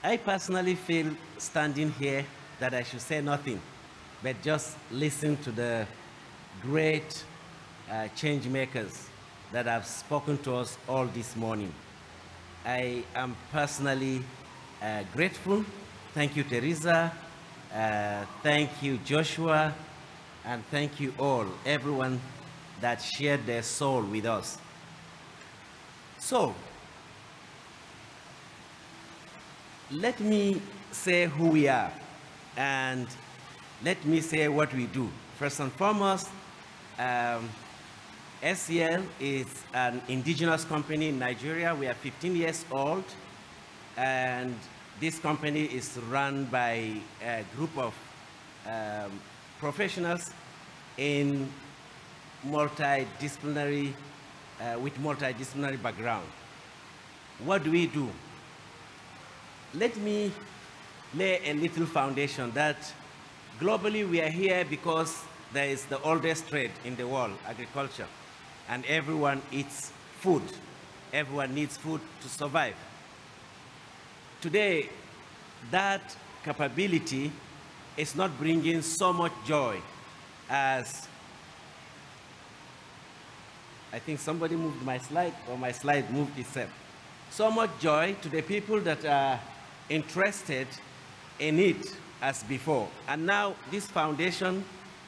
I personally feel standing here that I should say nothing, but just listen to the great change makers that have spoken to us all this morning. I am personally grateful. Thank you, Teresa. Thank you, Joshua. And thank you all, everyone that shared their soul with us. So, let me say who we are, and let me say what we do. First and foremost, SCL is an indigenous company in Nigeria. We are 15 years old, and this company is run by a group of professionals in multidisciplinary, with multidisciplinary background. What do we do? Let me lay a little foundation that globally we are here because there is the oldest trade in the world, agriculture, and everyone eats food. Everyone needs food to survive. Today, that capability is not bringing so much joy as, I think somebody moved my slide, or my slide moved itself. So much joy to the people that are interested in it as before. And now this foundation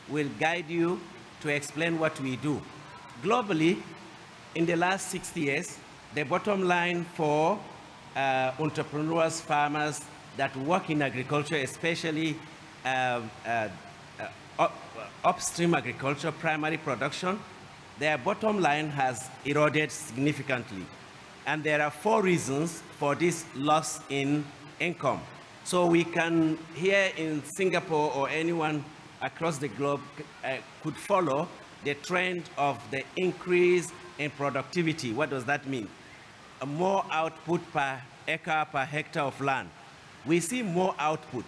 will guide you to explain what we do. Globally, in the last 60 years, the bottom line for entrepreneurs, farmers that work in agriculture, especially upstream agriculture, primary production, their bottom line has eroded significantly. And there are 4 reasons for this loss in income. So we can, here in Singapore or anyone across the globe could follow the trend of the increase in productivity. What does that mean? More output per acre, per hectare of land. We see more output,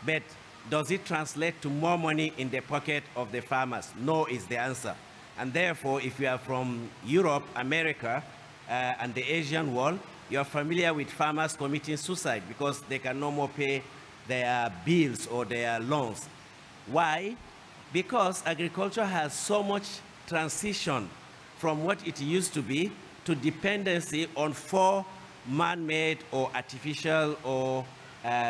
but does it translate to more money in the pocket of the farmers? No is the answer. And therefore, if you are from Europe, America, and the Asian world, you're familiar with farmers committing suicide because they can no more pay their bills or their loans. Why? Because agriculture has so much transition from what it used to be to dependency on 4 man-made or artificial or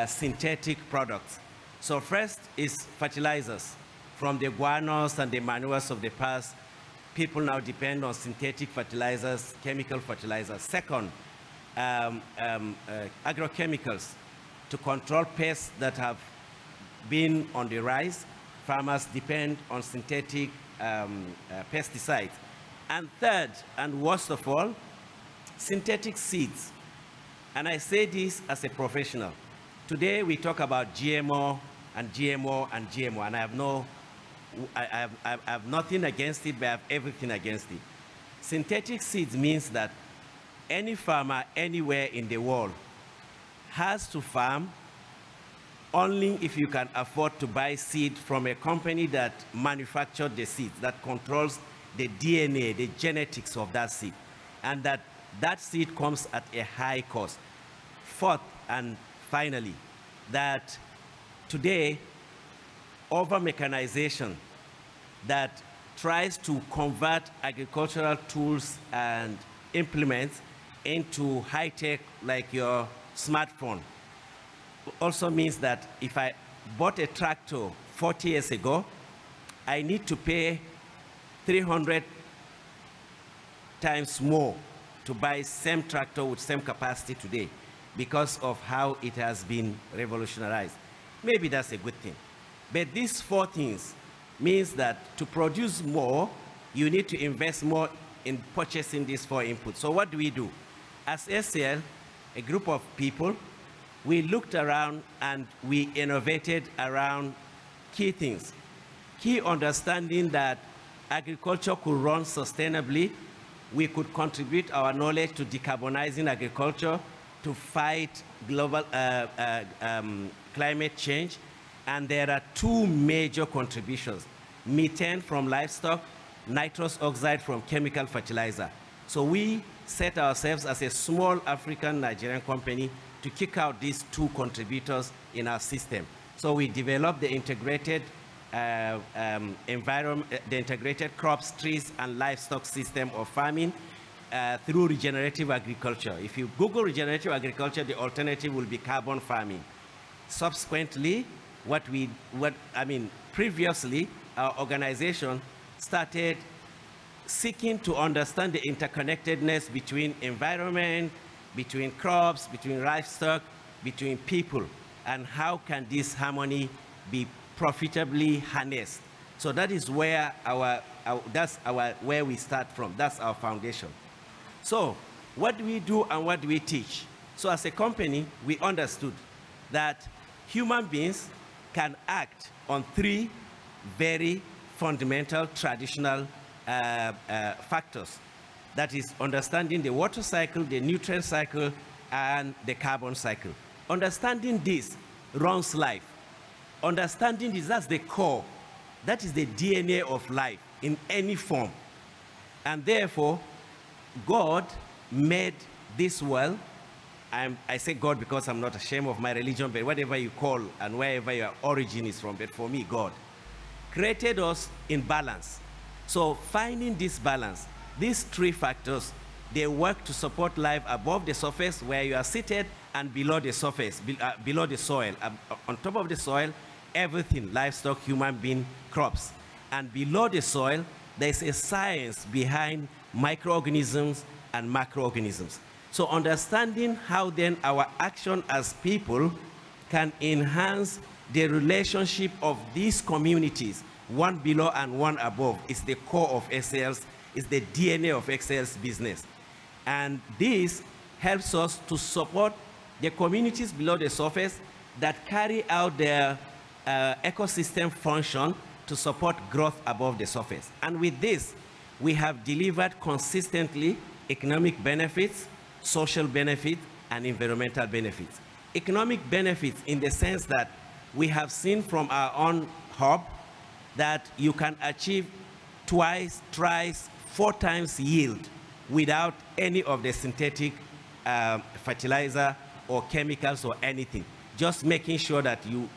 synthetic products. So first is fertilizers. From the guanos and the manures of the past, people now depend on synthetic fertilizers, chemical fertilizers. Second, agrochemicals. To control pests that have been on the rise, farmers depend on synthetic pesticides. And third, and worst of all, synthetic seeds. And I say this as a professional. Today we talk about GMO and GMO and GMO, and I have nothing against it, but I have everything against it. Synthetic seeds means that any farmer anywhere in the world has to farm only if you can afford to buy seed from a company that manufactured the seeds, that controls the DNA, the genetics of that seed, and that seed comes at a high cost. Fourth, and finally, that today, over-mechanization that tries to convert agricultural tools and implements into high-tech, like your smartphone, also means that if I bought a tractor 40 years ago, I need to pay 300 times more to buy same tractor with same capacity today because of how it has been revolutionized. Maybe that's a good thing. But these 4 things means that to produce more, you need to invest more in purchasing these 4 inputs. So what do we do? As SCL, a group of people, we looked around and we innovated around key things. Key understanding that agriculture could run sustainably, we could contribute our knowledge to decarbonizing agriculture, to fight global climate change, and there are 2 major contributions: methane from livestock, nitrous oxide from chemical fertilizer. So we set ourselves as a small African Nigerian company to kick out these two contributors in our system. So we developed the integrated environment, the integrated crops, trees, and livestock system of farming through regenerative agriculture. If you Google regenerative agriculture, the alternative will be carbon farming. Subsequently, previously, our organization started seeking to understand the interconnectedness between environment, between crops, between livestock, between people, and how can this harmony be profitably harnessed. So that is where where we start from. That's our foundation. So what do we do and what do we teach? So as a company, we understood that human beings can act on three very fundamental traditional factors. That is understanding the water cycle, the nutrient cycle, and the carbon cycle. Understanding this runs life. Understanding this, that's the core. That is the DNA of life in any form. And therefore, God made this world. I say God because I'm not ashamed of my religion, but whatever you call and wherever your origin is from, but for me, God created us in balance. So finding this balance, these three factors, they work to support life above the surface where you are seated and below the surface, below the soil. On top of the soil, everything, livestock, human being, crops. And below the soil, there's a science behind microorganisms and macroorganisms. So understanding how then our action as people can enhance the relationship of these communities, one below and one above, is the core of SL's, is the DNA of SL's business. And this helps us to support the communities below the surface that carry out their ecosystem function to support growth above the surface. And with this, we have delivered consistently economic benefits, social benefits, and environmental benefits. Economic benefits in the sense that we have seen from our own hub that you can achieve twice, thrice, 4 times yield without any of the synthetic fertilizer or chemicals or anything. Just making sure that you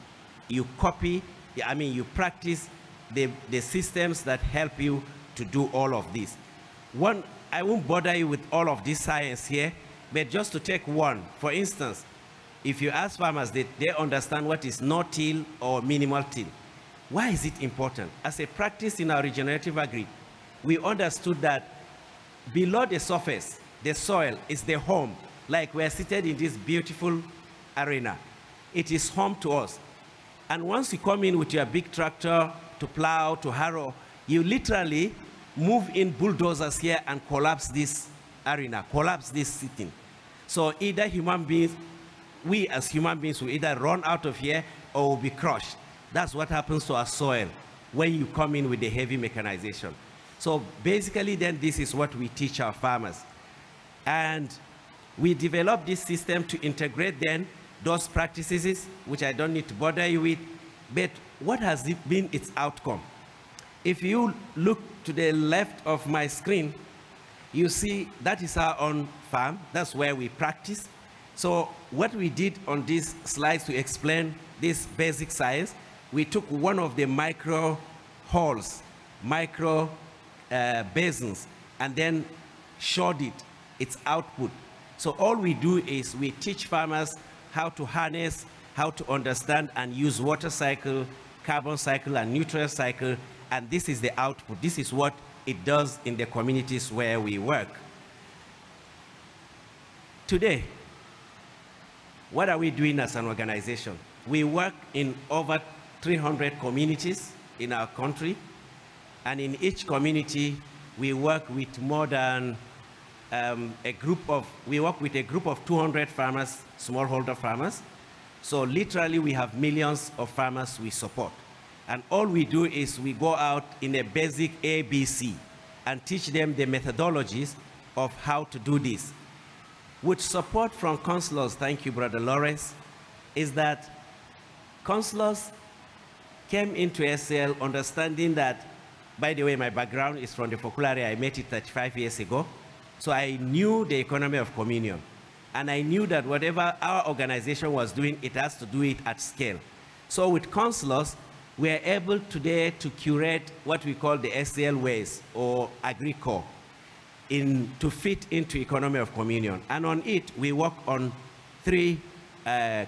practice the systems that help you to do all of this. I won't bother you with all of this science here, but just to take one, for instance, if you ask farmers, they understand what is no-till or minimal till. Why is it important? As a practice in our regenerative agri, we understood that below the surface, the soil is the home. Like we're seated in this beautiful arena. It is home to us. And once you come in with your big tractor to plow, to harrow, you literally move in bulldozers here and collapse this arena, collapse this sitting. So either human beings, we as human beings will either run out of here or will be crushed. That's what happens to our soil when you come in with the heavy mechanization. So basically then this is what we teach our farmers. And we develop this system to integrate then those practices, which I don't need to bother you with, but what has been its outcome? If you look to the left of my screen, you see that is our own farm. That's where we practice. So what we did on these slides to explain this basic science, we took one of the micro holes, micro basins, and then showed its output. So all we do is we teach farmers how to harness, how to understand and use water cycle, carbon cycle, and nutrient cycle, and this is the output. This is what it does in the communities where we work. Today, what are we doing as an organization? We work in over 300 communities in our country, and in each community, we work with more than we work with a group of 200 farmers, smallholder farmers. So literally, we have millions of farmers we support. And all we do is we go out in a basic ABC and teach them the methodologies of how to do this. With support from counselors, thank you, Brother Lawrence, is that counselors came into SL understanding that, by the way, my background is from the Fokulare. I met it 35 years ago. So I knew the economy of communion. And I knew that whatever our organization was doing, it has to do it at scale. So with Consulos, we are able today to curate what we call the SCL ways, or AgriCore, to fit into economy of communion. And on it, we work on 3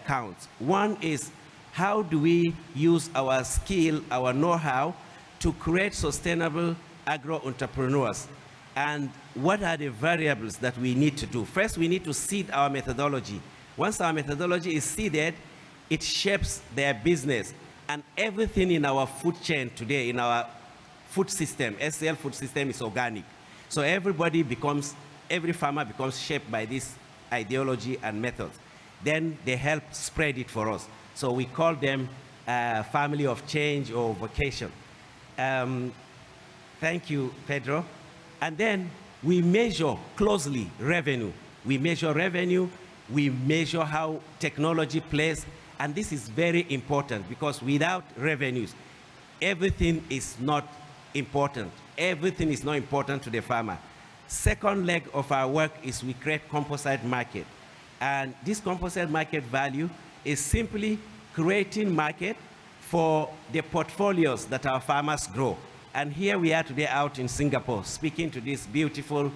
counts. One is, how do we use our skill, our know-how, to create sustainable agro-entrepreneurs? And what are the variables that we need to do? First, we need to seed our methodology. Once our methodology is seeded, it shapes their business. And everything in our food chain today, in our food system, SCL food system, is organic. So every farmer becomes shaped by this ideology and methods. Then they help spread it for us. So we call them family of change or vocation. Thank you, Pedro. And then we measure closely revenue. We measure revenue, we measure how technology plays, and this is very important because without revenues, everything is not important. Everything is not important to the farmer. Second leg of our work is we create composite market. And this composite market value is simply creating market for the portfolios that our farmers grow. And here we are today out in Singapore speaking to this beautiful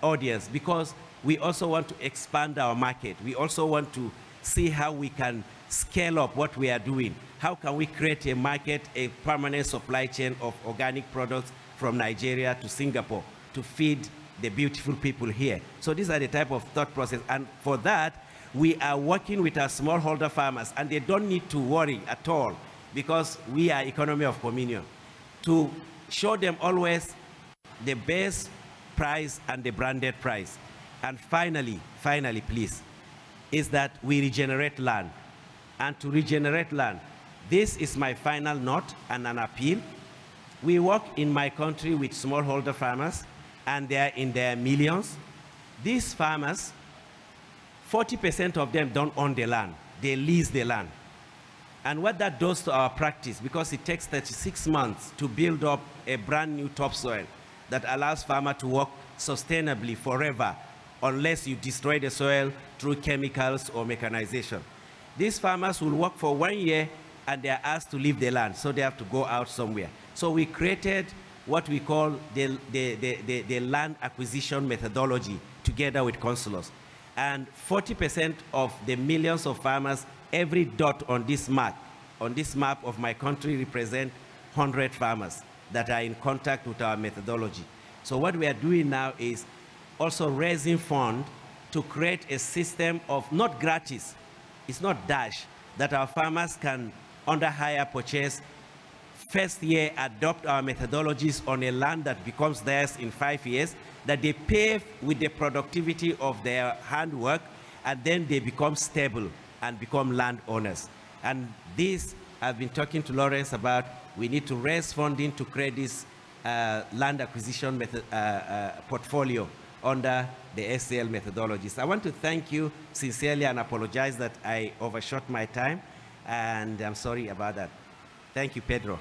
audience because we also want to expand our market. We also want to see how we can scale up what we are doing. How can we create a market, a permanent supply chain of organic products from Nigeria to Singapore to feed the beautiful people here? So these are the type of thought process. And for that, we are working with our smallholder farmers, and they don't need to worry at all because we are economy of communion, to show them always the best price and the branded price. And finally, please, is that we regenerate land. And to regenerate land, this is my final note and an appeal. We work in my country with smallholder farmers, and they are in their millions. These farmers, 40% of them don't own the land. They lease the land. And what that does to our practice, because it takes 36 months to build up a brand new topsoil that allows farmers to work sustainably forever, unless you destroy the soil through chemicals or mechanization. These farmers will work for 1 year and they are asked to leave the land, so they have to go out somewhere. So we created what we call the land acquisition methodology together with Consulos. And 40% of the millions of farmers, every dot on this map of my country represent 100 farmers that are in contact with our methodology. So what we are doing now is also raising funds to create a system of, not gratis, it's not dash, that our farmers can under hire purchase, first year adopt our methodologies on a land that becomes theirs in 5 years, that they pay with the productivity of their handwork, and then they become stable and become landowners. And this, I've been talking to Lawrence about, we need to raise funding to create this land acquisition method, portfolio under the SCL methodologies. I want to thank you sincerely and apologize that I overshot my time, and I'm sorry about that. Thank you, Pedro.